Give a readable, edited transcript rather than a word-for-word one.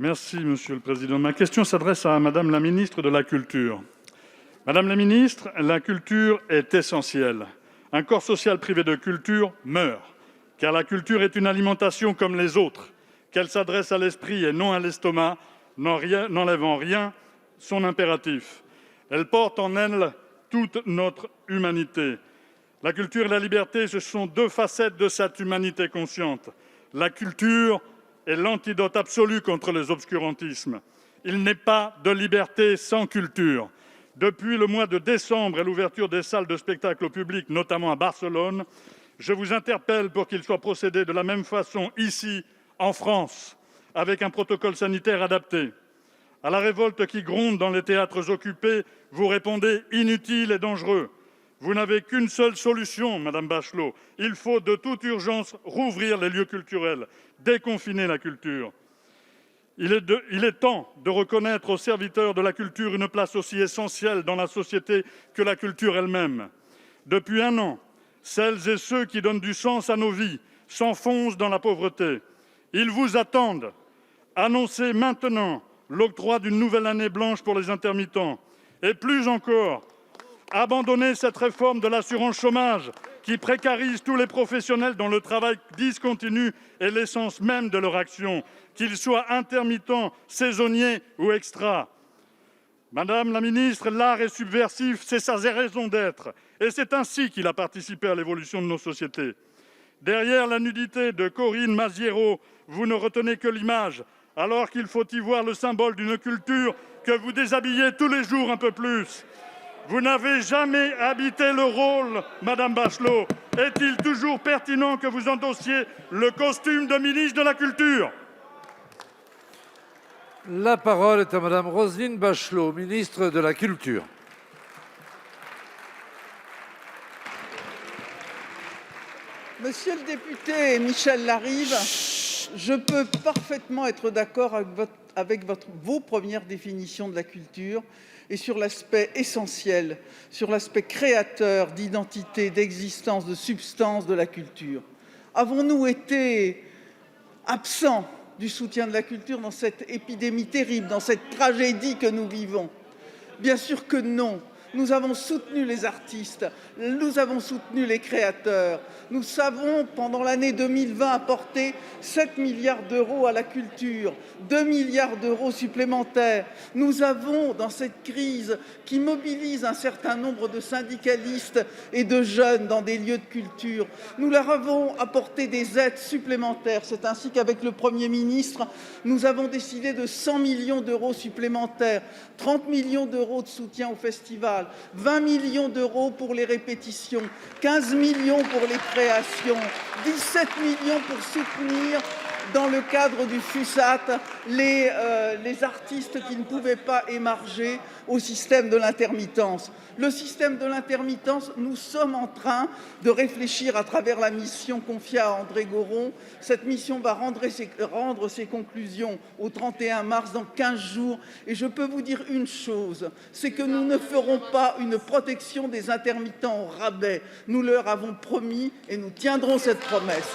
Merci, Monsieur le Président. Ma question s'adresse à Madame la ministre de la Culture. Madame la ministre, la culture est essentielle. Un corps social privé de culture meurt, car la culture est une alimentation comme les autres, qu'elle s'adresse à l'esprit et non à l'estomac, n'enlèvant rien son impératif. Elle porte en elle toute notre humanité. La culture et la liberté, ce sont deux facettes de cette humanité consciente. La culture est l'antidote absolu contre les obscurantismes. Il n'est pas de liberté sans culture. Depuis le mois de décembre et l'ouverture des salles de spectacle au public, notamment à Barcelone, je vous interpelle pour qu'il soit procédé de la même façon ici, en France, avec un protocole sanitaire adapté. À la révolte qui gronde dans les théâtres occupés, vous répondez « inutile et dangereux ». Vous n'avez qu'une seule solution, Madame Bachelot. Il faut de toute urgence rouvrir les lieux culturels, déconfiner la culture. Il est temps de reconnaître aux serviteurs de la culture une place aussi essentielle dans la société que la culture elle-même. Depuis 1 an, celles et ceux qui donnent du sens à nos vies s'enfoncent dans la pauvreté. Ils vous attendent. Annoncez maintenant l'octroi d'une nouvelle année blanche pour les intermittents. Et plus encore, abandonnez cette réforme de l'assurance chômage qui précarise tous les professionnels dont le travail discontinu est l'essence même de leur action, qu'ils soient intermittents, saisonniers ou extras. Madame la ministre, l'art est subversif, c'est sa raison d'être, et c'est ainsi qu'il a participé à l'évolution de nos sociétés. Derrière la nudité de Corinne Maziero, vous ne retenez que l'image, alors qu'il faut y voir le symbole d'une culture que vous déshabillez tous les jours un peu plus. Vous n'avez jamais habité le rôle, Madame Bachelot. Est-il toujours pertinent que vous endossiez le costume de ministre de la Culture ? La parole est à Madame Roselyne Bachelot, ministre de la Culture. Monsieur le député Michel Larive, je peux parfaitement être d'accord avec vos premières définitions de la culture et sur l'aspect essentiel, sur l'aspect créateur d'identité, d'existence, de substance de la culture. Avons-nous été absents du soutien de la culture dans cette épidémie terrible, dans cette tragédie que nous vivons? Bien sûr que non. Nous avons soutenu les artistes, nous avons soutenu les créateurs. Nous savons, pendant l'année 2020, apporter 7 milliards d'euros à la culture, 2 milliards d'euros supplémentaires. Nous avons, dans cette crise qui mobilise un certain nombre de syndicalistes et de jeunes dans des lieux de culture, nous leur avons apporté des aides supplémentaires. C'est ainsi qu'avec le Premier ministre, nous avons décidé de 100 millions d'euros supplémentaires, 30 millions d'euros de soutien au festival, 20 millions d'euros pour les répétitions, 15 millions pour les créations, 17 millions pour soutenir, dans le cadre du FUSAT, les artistes qui ne pouvaient pas émarger au système de l'intermittence. Le système de l'intermittence, nous sommes en train de réfléchir à travers la mission confiée à André Goron. Cette mission va rendre ses conclusions au 31 mars, dans 15 jours. Et je peux vous dire une chose, c'est que nous ne ferons pas une protection des intermittents au rabais. Nous leur avons promis et nous tiendrons cette promesse.